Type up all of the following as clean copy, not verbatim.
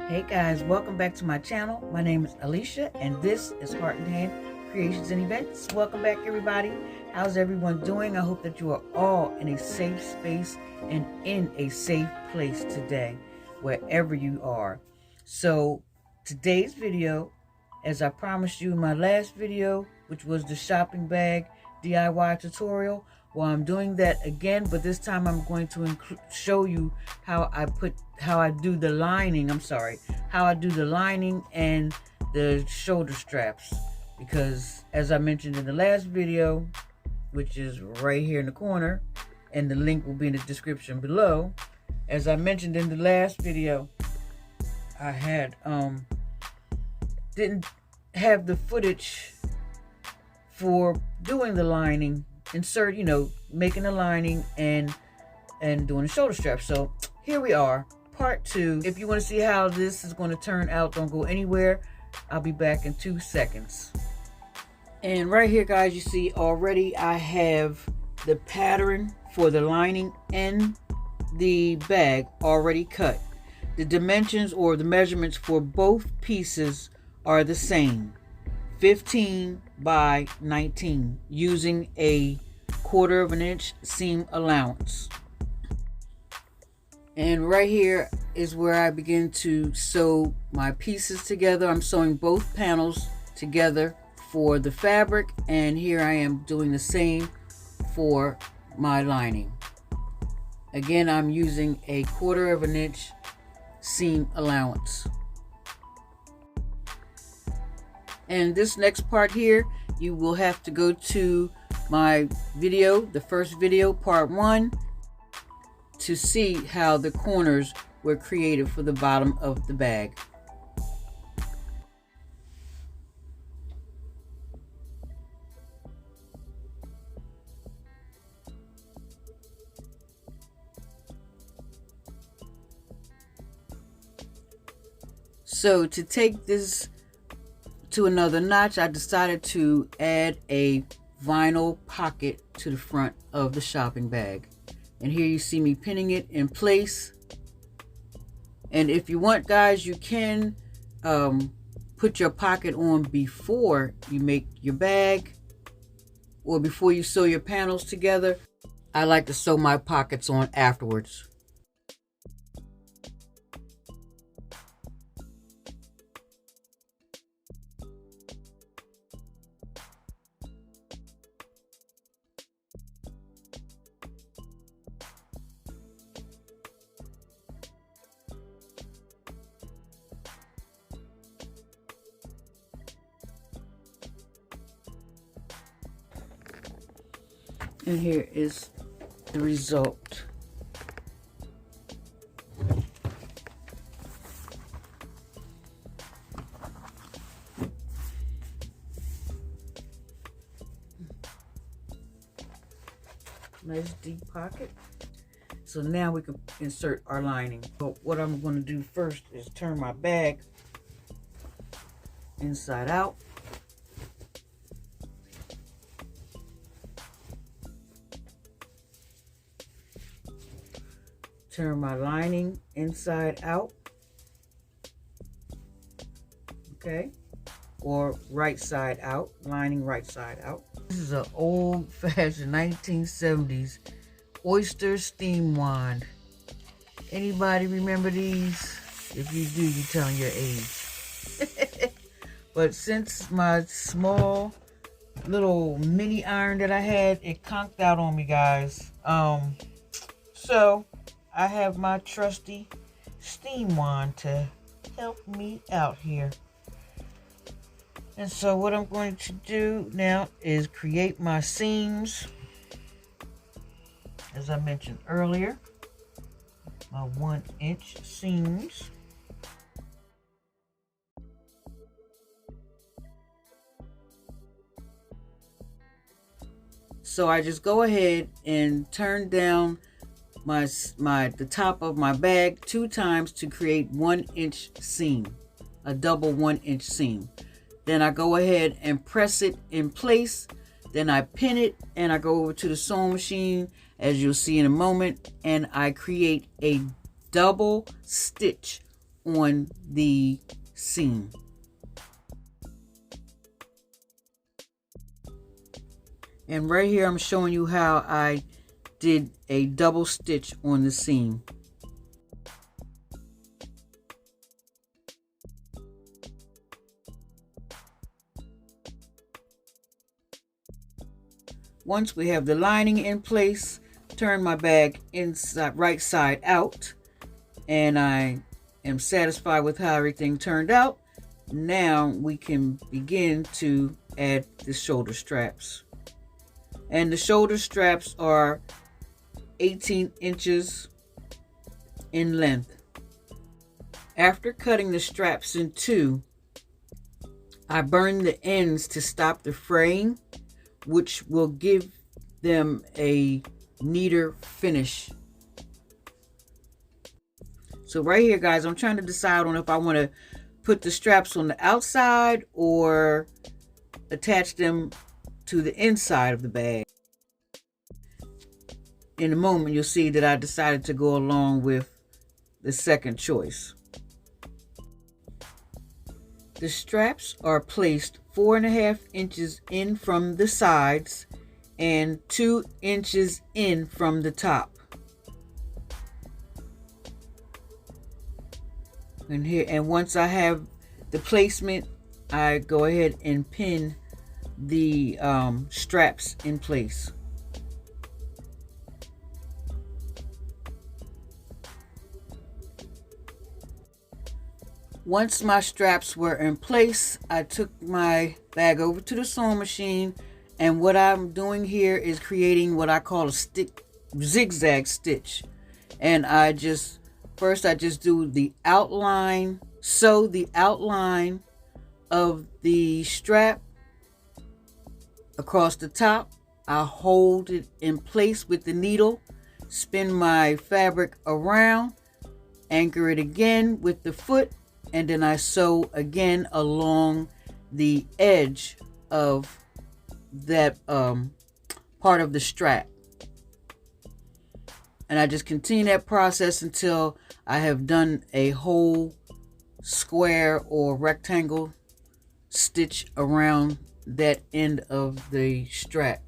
Hey guys, welcome back to my channel. My name is Alicia and this is Heart and Hand Creations and Events. Welcome back everybody. How's everyone doing? I hope that you are all in a safe space and in a safe place today, wherever you are. So today's video, as I promised you in my last video, which was the shopping bag DIY tutorial, well, I'm doing that again, but this time I'm going to show you how I do the lining. How I do the lining and the shoulder straps, because as I mentioned in the last video, which is right here in the corner, and the link will be in the description below. As I mentioned in the last video, I had didn't have the footage for doing the lining, making the lining and doing the shoulder straps. So here we are, part 2. If you want to see how this is going to turn out, don't go anywhere. I'll be back in 2 seconds. And right here, guys, you see already I have the pattern for the lining and the bag already cut. The dimensions or the measurements for both pieces are the same, 15 by 19, using a 1/4 inch seam allowance. And right here is where I begin to sew my pieces together. I'm sewing both panels together for the fabric, and here I am doing the same for my lining. Again, I'm using a 1/4 inch seam allowance. And this next part here, you will have to go to my video, the first video, part 1, to see how the corners were created for the bottom of the bag. So to take this to another notch, I decided to add a vinyl pocket to the front of the shopping bag. And here you see me pinning it in place. And if you want, guys, you can put your pocket on before you make your bag or before you sew your panels together. I like to sew my pockets on afterwards. And here is the result. Nice deep pocket. So now we can insert our lining. But what I'm going to do first is turn my bag inside out. Turn my lining inside out, okay, or right side out, lining right side out. This is an old-fashioned 1970s oyster steam wand. Anybody remember these? If you do, you're telling your age. But since my small little mini iron that I had, it conked out on me, guys. So I have my trusty steam wand to help me out here. And so what I'm going to do now is create my seams. As I mentioned earlier, my 1-inch seams. So I just go ahead and turn down the top of my bag 2 times to create 1-inch seam, a double 1-inch seam. Then I go ahead and press it in place. Then I pin it and I go over to the sewing machine, as you'll see in a moment, and I create a double stitch on the seam. And right here I'm showing you how I did a double stitch on the seam. Once we have the lining in place, turn my bag inside, right side out, and I am satisfied with how everything turned out. Now we can begin to add the shoulder straps. And the shoulder straps are 18 inches in length. After cutting the straps in two, I burn the ends to stop the fraying, which will give them a neater finish. So right here, guys, I'm trying to decide on if I want to put the straps on the outside or attach them to the inside of the bag. In a moment, you'll see that I decided to go along with the second choice. The straps are placed 4.5 inches in from the sides and 2 inches in from the top. And here, and once I have the placement, I go ahead and pin the straps in place. Once my straps were in place, I took my bag over to the sewing machine, and what I'm doing here is creating what I call a zigzag stitch. And first I just do the outline, sew the outline of the strap across the top. I hold it in place with the needle, spin my fabric around, anchor it again with the foot, and then I sew again along the edge of that part of the strap. And I just continue that process until I have done a whole square or rectangle stitch around that end of the strap.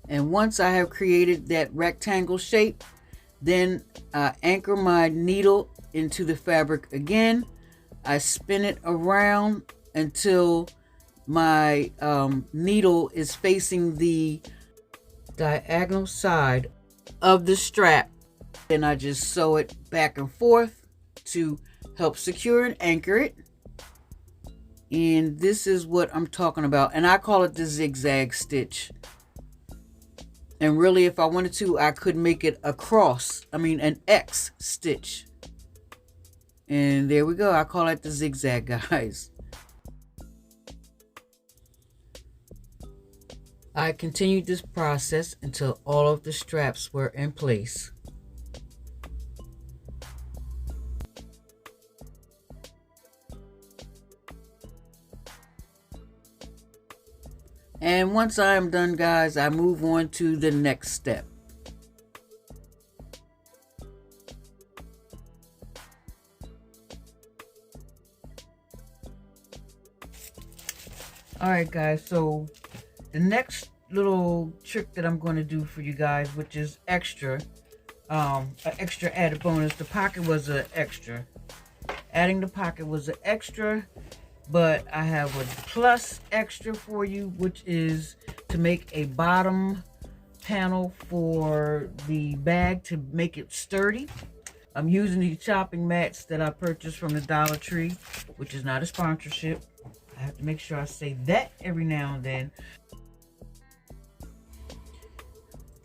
And once I have created that rectangle shape, then I anchor my needle into the fabric again. I spin it around until my needle is facing the diagonal side of the strap. Then I just sew it back and forth to help secure and anchor it. And this is what I'm talking about. And I call it the zigzag stitch. And really, if I wanted to, I could make it an X stitch. And there we go. I call it the zigzag, guys. I continued this process until all of the straps were in place. And once I'm done, guys, I move on to the next step. All right, guys, so the next little trick that I'm going to do for you guys, which is extra, an extra added bonus. The pocket was an extra. Adding the pocket was an extra. But I have a plus extra for you, which is to make a bottom panel for the bag to make it sturdy. I'm using these chopping mats that I purchased from the Dollar Tree, which is not a sponsorship. I have to make sure I say that every now and then.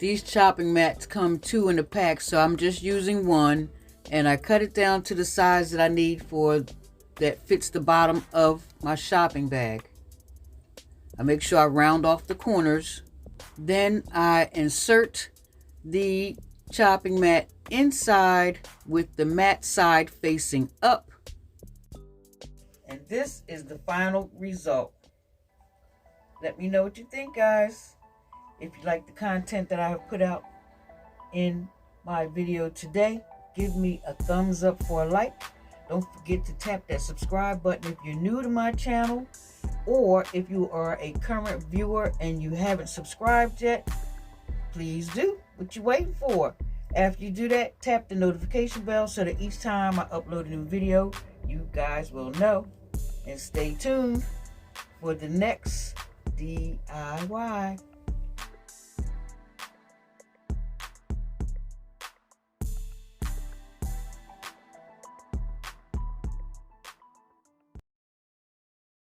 These chopping mats come 2 in a pack, so I'm just using one, and I cut it down to the size that I need that fits the bottom of my shopping bag. I make sure I round off the corners. Then I insert the chopping mat inside with the mat side facing up. And this is the final result. Let me know what you think, guys. If you like the content that I have put out in my video today, give me a thumbs up for a like. Don't forget to tap that subscribe button if you're new to my channel, or if you are a current viewer and you haven't subscribed yet, please do. What you waiting for? After you do that, tap the notification bell so that each time I upload a new video, you guys will know. And stay tuned for the next DIY.